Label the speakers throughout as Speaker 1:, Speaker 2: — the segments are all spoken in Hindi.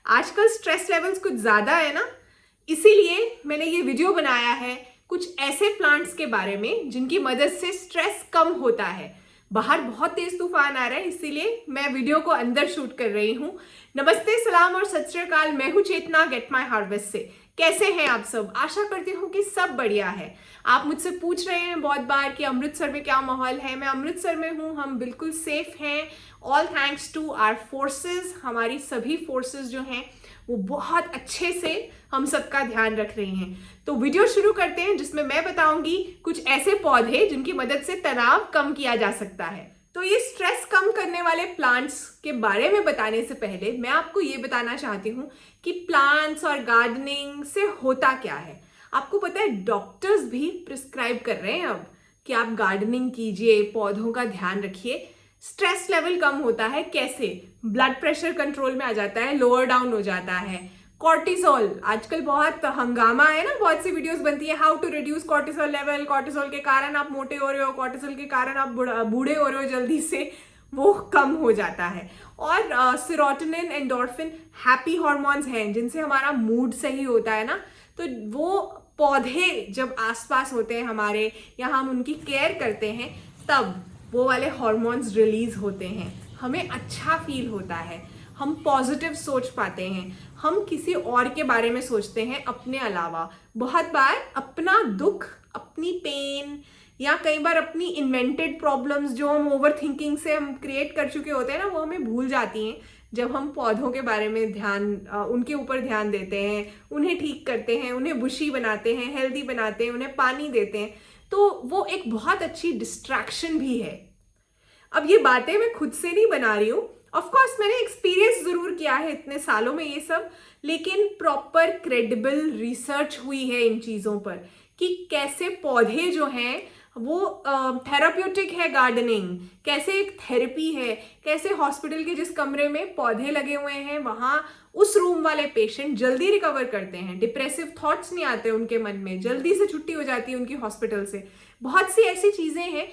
Speaker 1: आजकल स्ट्रेस लेवल्स कुछ ज़्यादा है ना, इसीलिए मैंने ये वीडियो बनाया है कुछ ऐसे प्लांट्स के बारे में जिनकी मदद से स्ट्रेस कम होता है। बाहर बहुत तेज तूफान आ रहा है, इसीलिए मैं वीडियो को अंदर शूट कर रही हूँ। नमस्ते, सलाम और सत श्री अकाल। मैं हूँ चेतना गेट माई हार्वेस्ट से। कैसे हैं आप सब? आशा करती हूँ कि सब बढ़िया है। आप मुझसे पूछ रहे हैं बहुत बार कि अमृतसर में क्या माहौल है। मैं अमृतसर में हूँ, हम बिल्कुल सेफ हैं। All thanks to our forces. हमारी सभी फोर्सेस जो हैं वो बहुत अच्छे से हम सबका ध्यान रख रही हैं। तो वीडियो शुरू करते हैं जिसमें मैं बताऊंगी कुछ ऐसे पौधे जिनकी मदद से तनाव कम किया जा सकता है। तो ये स्ट्रेस कम करने वाले प्लांट्स के बारे में बताने से पहले मैं आपको ये बताना चाहती हूँ कि प्लांट्स और गार्डनिंग से होता क्या है। आपको पता है, डॉक्टर्स भी प्रिस्क्राइब कर रहे हैं अब कि आप गार्डनिंग कीजिए, पौधों का ध्यान रखिए। स्ट्रेस लेवल कम होता है कैसे? ब्लड प्रेशर कंट्रोल में आ जाता है, लोअर डाउन हो जाता है। कॉर्टिसोल, आजकल बहुत हंगामा है ना, बहुत सी वीडियोस बनती है how to reduce cortisol level. Cortisol के कारण आप मोटे हो रहे हो, कॉर्टिसोल के कारण आप बूढ़े हो रहे हो जल्दी से, वो कम हो जाता है। और सेरोटोनिन, एंडोर्फिन हैप्पी हॉर्मोन्स हैं जिनसे हमारा मूड सही होता है ना। तो वो पौधे जब आसपास होते हैं हमारे, या हम उनकी केयर करते हैं, तब वो वाले हॉर्मोन्स रिलीज होते हैं, हमें अच्छा फील होता है, हम पॉजिटिव सोच पाते हैं, हम किसी और के बारे में सोचते हैं अपने अलावा। बहुत बार अपना दुख, अपनी पेन, या कई बार अपनी इन्वेंटेड प्रॉब्लम्स जो हम ओवर थिंकिंग से हम क्रिएट कर चुके होते हैं ना, वो हमें भूल जाती हैं जब हम पौधों के बारे में उनके ऊपर ध्यान देते हैं, उन्हें ठीक करते हैं, उन्हें बुशी बनाते हैं, हेल्दी बनाते हैं, उन्हें पानी देते हैं। तो वो एक बहुत अच्छी डिस्ट्रैक्शन भी है। अब ये बातें मैं खुद से नहीं बना रही हूँ, ऑफ कोर्स मैंने एक्सपीरियंस जरूर किया है इतने सालों में ये सब, लेकिन प्रॉपर क्रेडिबल रिसर्च हुई है इन चीज़ों पर कि कैसे पौधे जो हैं वो थेराप्यूटिक है। गार्डनिंग कैसे एक थेरेपी है, कैसे हॉस्पिटल के जिस कमरे में पौधे लगे हुए हैं वहाँ उस रूम वाले पेशेंट जल्दी रिकवर करते हैं, डिप्रेसिव थॉट्स नहीं आते उनके मन में, जल्दी से छुट्टी हो जाती है उनकी हॉस्पिटल से। बहुत सी ऐसी चीज़ें हैं।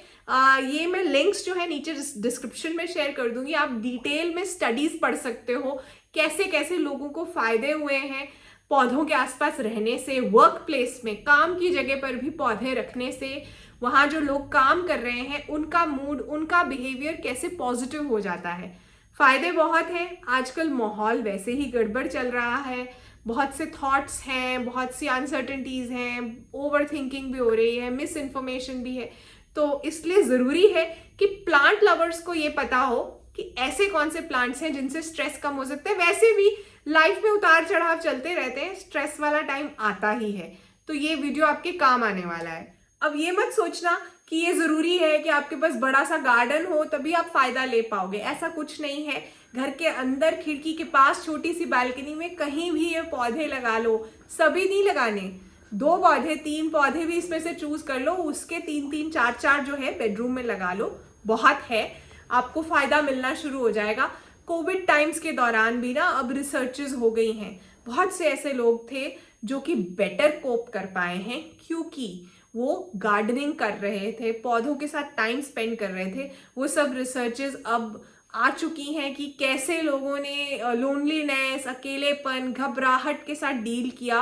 Speaker 1: ये मैं लिंक्स जो है नीचे डिस्क्रिप्शन में शेयर कर दूंगी, आप डिटेल में स्टडीज पढ़ सकते हो कैसे कैसे लोगों को फायदे हुए हैं पौधों के आसपास रहने से, वर्क प्लेस में, काम की जगह पर भी पौधे रखने से, वहाँ जो लोग काम कर रहे हैं उनका मूड, उनका बिहेवियर कैसे पॉजिटिव हो जाता है। फायदे बहुत हैं। आजकल माहौल वैसे ही गड़बड़ चल रहा है, बहुत से थॉट्स हैं, बहुत सी अनसर्टेनिटीज हैं, ओवर थिंकिंग भी हो रही है, मिस इन्फॉर्मेशन भी है। तो इसलिए ज़रूरी है कि प्लांट लवर्स को ये पता हो कि ऐसे कौन से प्लांट्स हैं जिनसे स्ट्रेस कम हो सकता है। वैसे भी लाइफ में उतार चढ़ाव चलते रहते हैं, स्ट्रेस वाला टाइम आता ही है, तो ये वीडियो आपके काम आने वाला है। अब ये मत सोचना कि ये ज़रूरी है कि आपके पास बड़ा सा गार्डन हो तभी आप फ़ायदा ले पाओगे, ऐसा कुछ नहीं है। घर के अंदर खिड़की के पास छोटी सी बालकनी में कहीं भी ये पौधे लगा लो। सभी नहीं लगाने, 2 पौधे 3 पौधे भी इसमें से चूज कर लो, उसके 3-3 4-4 जो है बेडरूम में लगा लो, बहुत है, आपको फायदा मिलना शुरू हो जाएगा। कोविड टाइम्स के दौरान भी ना अब रिसर्चेस हो गई हैं, बहुत से ऐसे लोग थे जो कि बेटर कोप कर पाए हैं क्योंकि वो गार्डनिंग कर रहे थे, पौधों के साथ टाइम स्पेंड कर रहे थे। वो सब रिसर्चेस अब आ चुकी हैं कि कैसे लोगों ने लोनलीनेस, अकेलेपन, घबराहट के साथ डील किया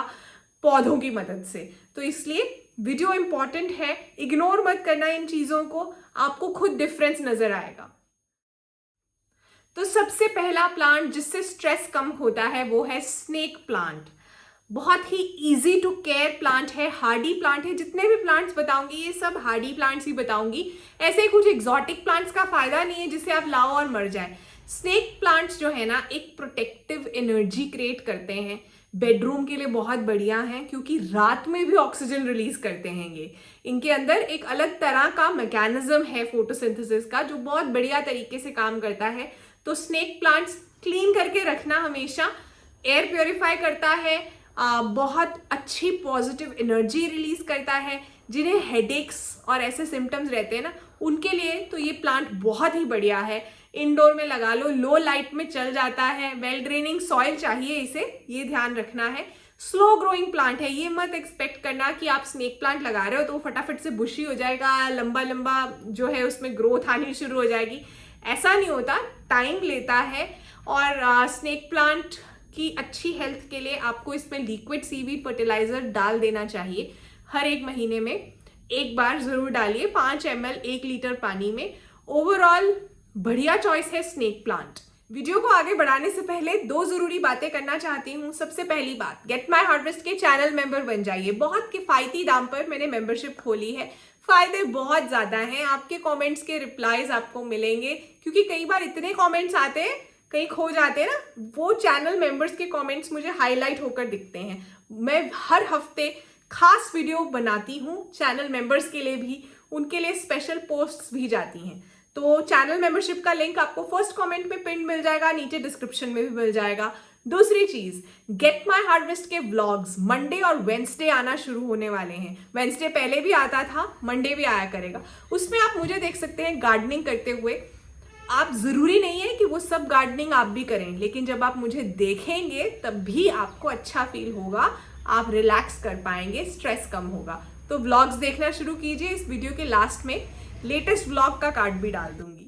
Speaker 1: पौधों की मदद से। तो इसलिए वीडियो इंपॉर्टेंट है, इग्नोर मत करना इन चीज़ों को, आपको खुद डिफरेंस नजर आएगा। तो सबसे पहला प्लांट जिससे स्ट्रेस कम होता है वो है स्नेक प्लांट। बहुत ही इजी टू केयर प्लांट है, हार्डी प्लांट है। जितने भी प्लांट्स बताऊंगी ये सब हार्डी प्लांट्स ही बताऊंगी, ऐसे कुछ एग्जॉटिक प्लांट्स का फायदा नहीं है जिसे आप लाओ और मर जाए। स्नेक प्लांट्स जो है ना एक प्रोटेक्टिव एनर्जी क्रिएट करते हैं, बेडरूम के लिए बहुत बढ़िया है क्योंकि रात में भी ऑक्सीजन रिलीज करते हैं ये। इनके अंदर एक अलग तरह का मैकेनिज्म है फोटोसिंथेसिस का जो बहुत बढ़िया तरीके से काम करता है। तो स्नेक प्लांट्स क्लीन करके रखना हमेशा, एयर प्योरीफाई करता है, बहुत अच्छी पॉजिटिव एनर्जी रिलीज करता है। जिन्हें हेडेक्स और ऐसे सिम्टम्स रहते हैं ना उनके लिए तो ये प्लांट बहुत ही बढ़िया है। इंडोर में लगा लो, लो लाइट में चल जाता है, वेल ड्रेनिंग सॉइल चाहिए इसे, ये ध्यान रखना है। स्लो ग्रोइंग प्लांट है, ये मत एक्सपेक्ट करना कि आप स्नेक प्लांट लगा रहे हो तो वो फटाफट से बुशी हो जाएगा, लंबा लंबा जो है उसमें ग्रोथ आनी शुरू हो जाएगी। ऐसा नहीं होता, टाइम लेता है। और स्नेक प्लांट कि अच्छी हेल्थ के लिए आपको इसमें लिक्विड सीवीड फर्टिलाइजर डाल देना चाहिए। हर एक महीने में एक बार जरूर डालिए, 5 ml 1 लीटर पानी में। ओवरऑल बढ़िया चॉइस है स्नेक प्लांट। वीडियो को आगे बढ़ाने से पहले 2 जरूरी बातें करना चाहती हूँ। सबसे पहली बात, गेट माई हार्वेस्ट के चैनल मेंबर बन जाइए। बहुत किफायती दाम पर मैंने मेंबरशिप खोली है, फायदे बहुत ज्यादा हैं। आपके कमेंट्स के रिप्लाईज आपको मिलेंगे, क्योंकि कई बार इतने कमेंट्स आते हैं, कहीं खो जाते हैं ना, वो चैनल मेंबर्स के कमेंट्स मुझे हाईलाइट होकर दिखते हैं। मैं हर हफ्ते खास वीडियो बनाती हूँ चैनल मेंबर्स के लिए भी, उनके लिए स्पेशल पोस्ट्स भी जाती हैं। तो चैनल मेंबरशिप का लिंक आपको फर्स्ट कमेंट में पिन मिल जाएगा, नीचे डिस्क्रिप्शन में भी मिल जाएगा। दूसरी चीज, गेट माई हार्वेस्ट के व्लॉग्स मंडे और वेंसडे आना शुरू होने वाले हैं। वेंसडे पहले भी आता था, मंडे भी आया करेगा। उसमें आप मुझे देख सकते हैं गार्डनिंग करते हुए। आप जरूरी नहीं है कि वो सब गार्डनिंग आप भी करें, लेकिन जब आप मुझे देखेंगे तब भी आपको अच्छा फील होगा, आप रिलैक्स कर पाएंगे, स्ट्रेस कम होगा। तो व्लॉग्स देखना शुरू कीजिए। इस वीडियो के लास्ट में लेटेस्ट व्लॉग का कार्ड भी डाल दूंगी।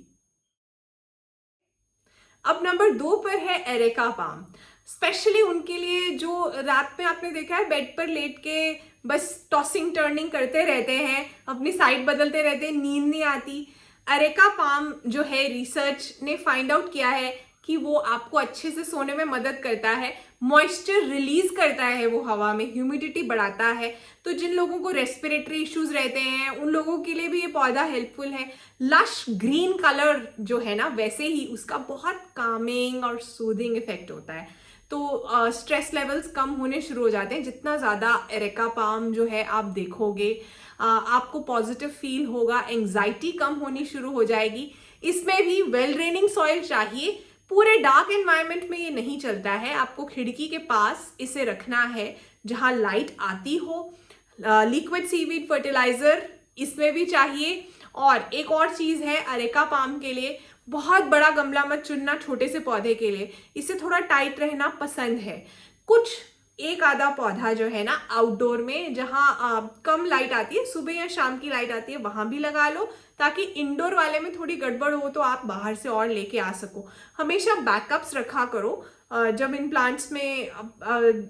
Speaker 1: अब नंबर 2 पर है एरेका पाम। स्पेशली उनके लिए जो रात में आपने देखा है बेड पर लेट के बस टॉसिंग टर्निंग करते रहते हैं, अपनी साइड बदलते रहते हैं, नींद नहीं आती। एरेका पाम जो है, रिसर्च ने फाइंड आउट किया है कि वो आपको अच्छे से सोने में मदद करता है, मॉइस्चर रिलीज करता है, वो हवा में ह्यूमिडिटी बढ़ाता है। तो जिन लोगों को रेस्पिरेटरी इश्यूज रहते हैं उन लोगों के लिए भी ये पौधा हेल्पफुल है। लश ग्रीन कलर जो है ना, वैसे ही उसका बहुत कामिंग और सूदिंग इफेक्ट होता है। तो स्ट्रेस लेवल्स कम होने शुरू हो जाते हैं। जितना ज़्यादा एरेका पाम जो है आप देखोगे, आपको पॉजिटिव फील होगा, एंग्जाइटी कम होनी शुरू हो जाएगी। इसमें भी वेल ड्रेनिंग सॉइल चाहिए। पूरे डार्क एनवायरनमेंट में ये नहीं चलता है, आपको खिड़की के पास इसे रखना है जहां लाइट आती हो। लिक्विड सीवीड फर्टिलाइजर इसमें भी चाहिए। और एक और चीज है एरेका पाम के लिए, बहुत बड़ा गमला मत चुनना छोटे से पौधे के लिए, इसे थोड़ा टाइट रहना पसंद है। कुछ एक आधा पौधा जो है ना आउटडोर में, जहां कम लाइट आती है, सुबह या शाम की लाइट आती है, वहां भी लगा लो, ताकि इंडोर वाले में थोड़ी गड़बड़ हो तो आप बाहर से और लेके आ सको। हमेशा बैकअप्स रखा करो जब इन प्लांट्स में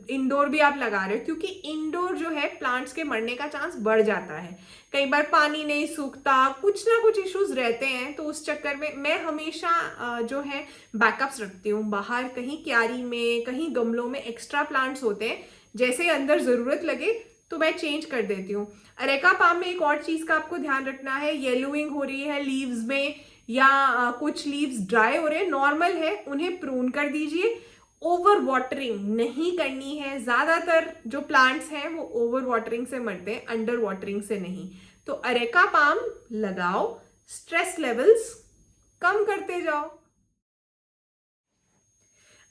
Speaker 1: इंडोर भी आप लगा रहे हो, क्योंकि इंडोर जो है प्लांट्स के मरने का चांस बढ़ जाता है। कई बार पानी नहीं सूखता, कुछ ना कुछ इश्यूज रहते हैं, तो उस चक्कर में मैं हमेशा जो है बैकअप्स रखती हूँ। बाहर कहीं क्यारी में, कहीं गमलों में एक्स्ट्रा प्लांट्स होते हैं, जैसे अंदर जरूरत लगे तो मैं चेंज कर देती हूँ। एरेका पाम में एक और चीज का आपको ध्यान रखना है, येलोइंग हो रही है लीव्स में, या कुछ लीव्स ड्राई हो रहे हैं, नॉर्मल है, उन्हें प्रून कर दीजिए। ओवर वाटरिंग नहीं करनी है। ज्यादातर जो प्लांट्स हैं वो ओवर वाटरिंग से मरते हैं, अंडर वाटरिंग से नहीं। तो एरेका पाम लगाओ, स्ट्रेस लेवल्स कम करते जाओ।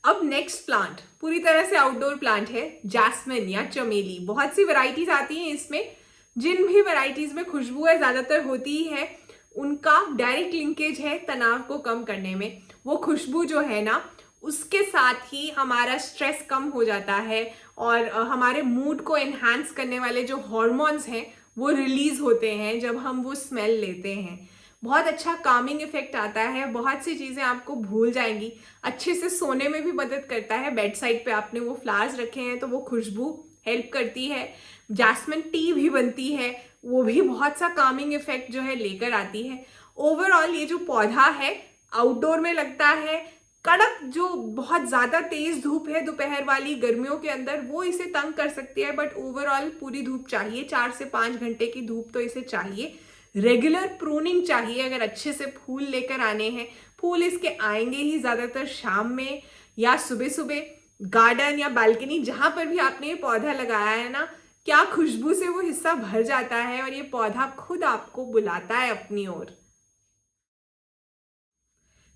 Speaker 1: अब नेक्स्ट प्लांट पूरी तरह से आउटडोर प्लांट है, जैस्मिन या चमेली। बहुत सी वैरायटीज आती हैं इसमें। जिन भी वैरायटीज में खुशबू है ज्यादातर होती ही है, उनका डायरेक्ट लिंकेज है तनाव को कम करने में। वो खुशबू जो है ना, उसके साथ ही हमारा स्ट्रेस कम हो जाता है, और हमारे मूड को एनहांस करने वाले जो हॉर्मोन्स हैं वो रिलीज होते हैं जब हम वो स्मेल लेते हैं। बहुत अच्छा कामिंग इफेक्ट आता है, बहुत सी चीजें आपको भूल जाएंगी, अच्छे से सोने में भी मदद करता है। बेड साइड पे आपने वो फ्लावर्स रखे हैं तो वो खुशबू हेल्प करती है। जैस्मिन टी भी बनती है, वो भी बहुत सा कामिंग इफेक्ट जो है लेकर आती है। ओवरऑल ये जो पौधा है आउटडोर में लगता है। कड़क जो बहुत ज्यादा तेज धूप है दोपहर वाली गर्मियों के अंदर, वो इसे तंग कर सकती है, बट ओवरऑल पूरी धूप चाहिए, 4 से 5 घंटे की धूप तो इसे चाहिए। रेगुलर प्रूनिंग चाहिए अगर अच्छे से फूल लेकर आने हैं। फूल इसके आएंगे ही ज्यादातर शाम में या सुबह सुबह। गार्डन या बालकनी जहां पर भी आपने ये पौधा लगाया है ना, क्या खुशबू से वो हिस्सा भर जाता है और ये पौधा खुद आपको बुलाता है अपनी ओर।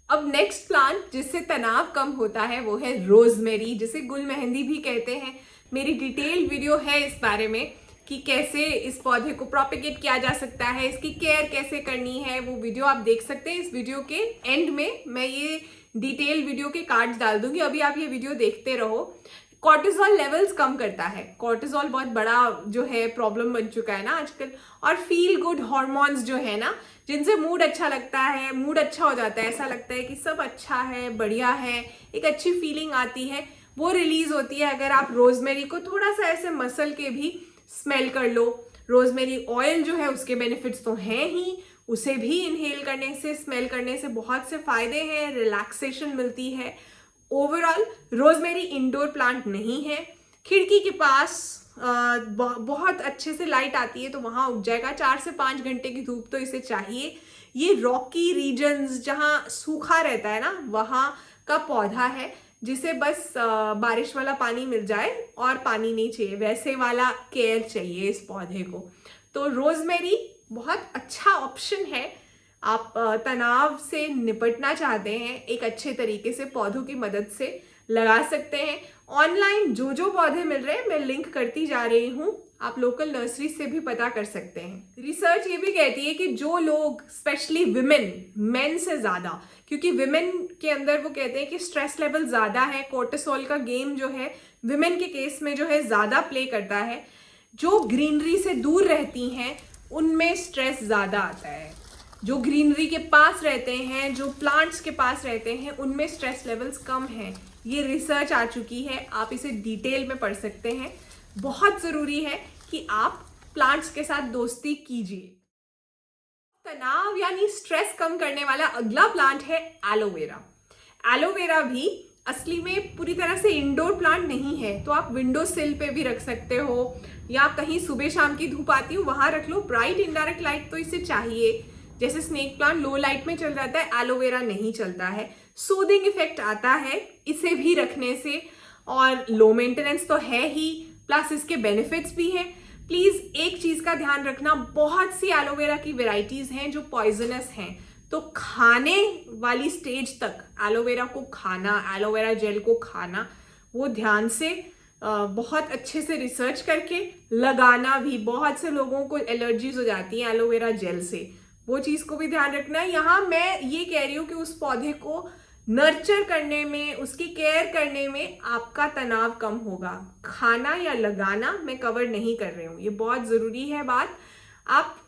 Speaker 1: अब नेक्स्ट प्लांट जिससे तनाव कम होता है वो है रोजमेरी, जिसे गुल मेहंदी भी कहते हैं। मेरी डिटेल वीडियो है इस बारे में कि कैसे इस पौधे को प्रोपेगेट किया जा सकता है, इसकी केयर कैसे करनी है, वो वीडियो आप देख सकते हैं। इस वीडियो के एंड में मैं ये डिटेल वीडियो के कार्ड्स डाल दूंगी, अभी आप ये वीडियो देखते रहो। कॉर्टिसोल लेवल्स कम करता है। कॉर्टिसोल बहुत बड़ा जो है प्रॉब्लम बन चुका है ना आजकल। और फील गुड हॉर्मोन्स जो है ना, जिनसे मूड अच्छा लगता है, मूड अच्छा हो जाता है, ऐसा लगता है कि सब अच्छा है, बढ़िया है, एक अच्छी फीलिंग आती है, वो रिलीज होती है अगर आप रोजमेरी को थोड़ा सा ऐसे मसल के भी स्मेल कर लो। रोजमेरी ऑयल जो है उसके बेनिफिट्स तो हैं ही, उसे भी इनहेल करने से, स्मेल करने से बहुत से फायदे हैं, रिलैक्सेशन मिलती है। ओवरऑल रोजमेरी इंडोर प्लांट नहीं है, खिड़की के पास बहुत अच्छे से लाइट आती है तो वहां उग जाएगा। 4 से 5 घंटे की धूप तो इसे चाहिए। ये रॉकी रीजन्स जहां सूखा रहता है ना, वहां का पौधा है जिसे बस बारिश वाला पानी मिल जाए और पानी नहीं चाहिए, वैसे वाला केयर चाहिए इस पौधे को। तो रोजमेरी बहुत अच्छा ऑप्शन है। आप तनाव से निपटना चाहते हैं एक अच्छे तरीके से, पौधों की मदद से लगा सकते हैं। ऑनलाइन जो पौधे मिल रहे हैं मैं लिंक करती जा रही हूँ, आप लोकल नर्सरी से भी पता कर सकते हैं। रिसर्च ये भी कहती है कि जो लोग, स्पेशली विमेन, मेन से ज्यादा, क्योंकि विमेन के अंदर वो कहते हैं कि स्ट्रेस लेवल ज्यादा है, कोर्टिसोल का गेम जो है विमेन के केस में जो है ज्यादा प्ले करता है। जो ग्रीनरी से दूर रहती हैं उनमें स्ट्रेस ज्यादा आता है। जो ग्रीनरी के पास रहते हैं, जो प्लांट्स के पास रहते हैं, उनमें स्ट्रेस लेवल्स कम हैं। ये रिसर्च आ चुकी है, आप इसे डिटेल में पढ़ सकते हैं। बहुत ज़रूरी है कि आप प्लांट्स के साथ दोस्ती कीजिए। तनाव यानी स्ट्रेस कम करने वाला अगला प्लांट है एलोवेरा। एलोवेरा भी असली में पूरी तरह से इंडोर प्लांट नहीं है, तो आप विंडो सिल पे भी रख सकते हो, या कहीं सुबह शाम की धूप आती हो वहां रख लो। ब्राइट इनडायरेक्ट लाइट तो इसे चाहिए। जैसे स्नेक प्लांट लो लाइट में चल जाता है, एलोवेरा नहीं चलता है। सूदिंग इफेक्ट आता है इसे भी रखने से, और लो मेंटेनेंस तो है ही, प्लस इसके बेनिफिट्स भी हैं। प्लीज एक चीज का ध्यान रखना, बहुत सी एलोवेरा की वेराइटीज हैं जो पॉइजनस हैं, तो खाने वाली स्टेज तक एलोवेरा को खाना, एलोवेरा जेल को खाना, वो ध्यान से बहुत अच्छे से रिसर्च करके लगाना भी। बहुत से लोगों को एलर्जीज हो जाती है एलोवेरा जेल से, वो चीज को भी ध्यान रखना है। यहाँ मैं ये कह रही हूँ कि उस पौधे को नर्चर करने में, उसकी केयर करने में आपका तनाव कम होगा। खाना या लगाना मैं कवर नहीं कर रही हूँ, ये बहुत जरूरी है बात। आप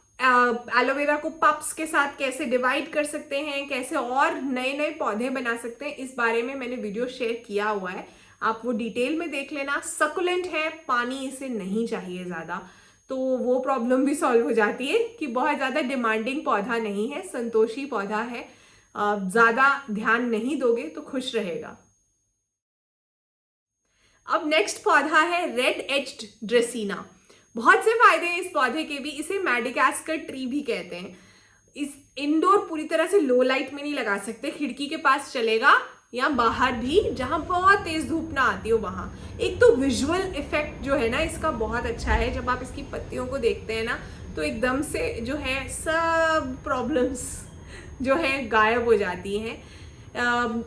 Speaker 1: एलोवेरा को पप्स के साथ कैसे डिवाइड कर सकते हैं, कैसे और नए नए पौधे बना सकते हैं, इस बारे में मैंने वीडियो शेयर किया हुआ है, आप वो डिटेल में देख लेना। सकुलेंट है, पानी इसे नहीं चाहिए ज़्यादा, तो वो प्रॉब्लम भी सॉल्व हो जाती है कि बहुत ज़्यादा डिमांडिंग पौधा नहीं है, संतोषी पौधा है। ज़्यादा ध्यान नहीं दोगे तो खुश रहेगा। अब नेक्स्ट पौधा है रेड एज्ड ड्रेसीना। बहुत से फायदे हैं इस पौधे के भी, इसे मैडागास्कर ट्री भी कहते हैं। इस इंडोर पूरी तरह से लो लाइट में नहीं लगा सकते, खिड़की के पास चलेगा या बाहर भी जहां बहुत तेज धूप ना आती हो वहां। एक तो विजुअल इफेक्ट जो है ना इसका बहुत अच्छा है, जब आप इसकी पत्तियों को देखते हैं ना तो एकदम से जो है सब प्रॉब्लम्स जो है गायब हो जाती हैं।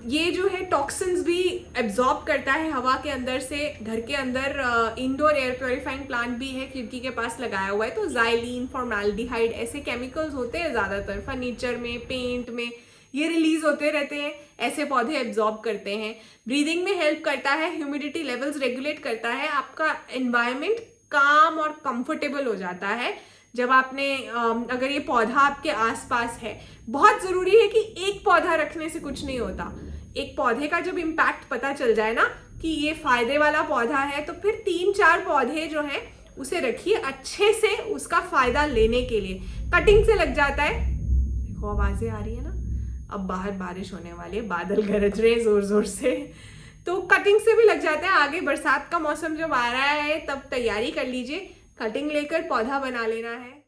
Speaker 1: ये जो है टॉक्सिन्स भी एब्जॉर्ब करता है हवा के अंदर से। घर के अंदर इंडोर एयर प्योरीफाइंग प्लांट भी है, खिड़की के पास लगाया हुआ है, तो जाइलिन, फॉर्माल्डिहाइड ऐसे केमिकल्स होते हैं ज़्यादातर फर्नीचर में, पेंट में, ये रिलीज होते रहते हैं, ऐसे पौधे एब्जॉर्ब करते हैं। ब्रीदिंग में हेल्प करता है, ह्यूमिडिटी लेवल्स रेगुलेट करता है, आपका एनवायरनमेंट काम और कंफर्टेबल हो जाता है जब आपने अगर ये पौधा आपके आसपास है। बहुत जरूरी है कि एक पौधा रखने से कुछ नहीं होता, एक पौधे का जब इम्पैक्ट पता चल जाए ना कि ये फायदे वाला पौधा है, तो फिर 3-4 पौधे जो हैं उसे रखिए अच्छे से उसका फायदा लेने के लिए। कटिंग से लग जाता है, देखो आवाजें आ रही है ना, अब बाहर बारिश होने वाली है, बादल गरज रहे जोर जोर से, तो कटिंग से भी लग जाता है। आगे बरसात का मौसम जब आ रहा है तब तैयारी कर लीजिए, कटिंग लेकर पौधा बना लेना है।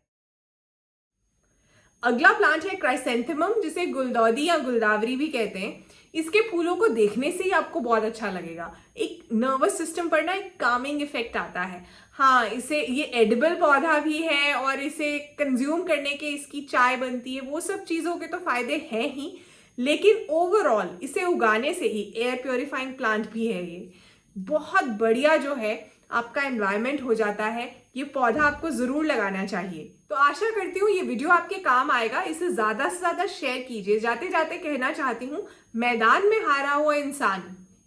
Speaker 1: अगला प्लांट है क्राइसेंथेमम, जिसे गुलदौदी या गुलदावरी भी कहते हैं। इसके फूलों को देखने से ही आपको बहुत अच्छा लगेगा, एक नर्वस सिस्टम पर ना एक कामिंग इफेक्ट आता है। हाँ, इसे ये एडिबल पौधा भी है और इसे कंज्यूम करने के इसकी चाय बनती है, वो सब चीज़ों के तो फायदे हैं ही, लेकिन ओवरऑल इसे उगाने से ही एयर प्योरीफाइंग प्लांट भी है। ये बहुत बढ़िया जो है आपका एनवायरनमेंट हो जाता है। ये पौधा आपको जरूर लगाना चाहिए। तो आशा करती हूँ ये वीडियो आपके काम आएगा, इसे ज्यादा से ज्यादा शेयर कीजिए। जाते जाते कहना चाहती हूँ, मैदान में हारा हुआ इंसान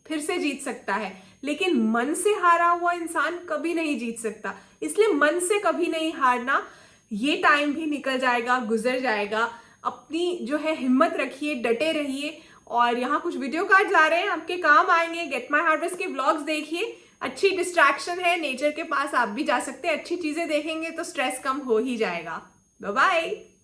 Speaker 1: फिर से जीत सकता है, लेकिन मन से हारा हुआ इंसान कभी नहीं जीत सकता। इसलिए मन से कभी नहीं हारना, ये टाइम भी निकल जाएगा, गुजर जाएगा। अपनी जो है हिम्मत रखिए, डटे रहिए और यहाँ कुछ वीडियो कार्ड्स आ रहे हैं, आपके काम आएंगे। गेट माई हार्वेस्ट के व्लॉग्स देखिए, अच्छी डिस्ट्रैक्शन है, नेचर के पास आप भी जा सकते हैं। अच्छी चीजें देखेंगे तो स्ट्रेस कम हो ही जाएगा। Bye bye.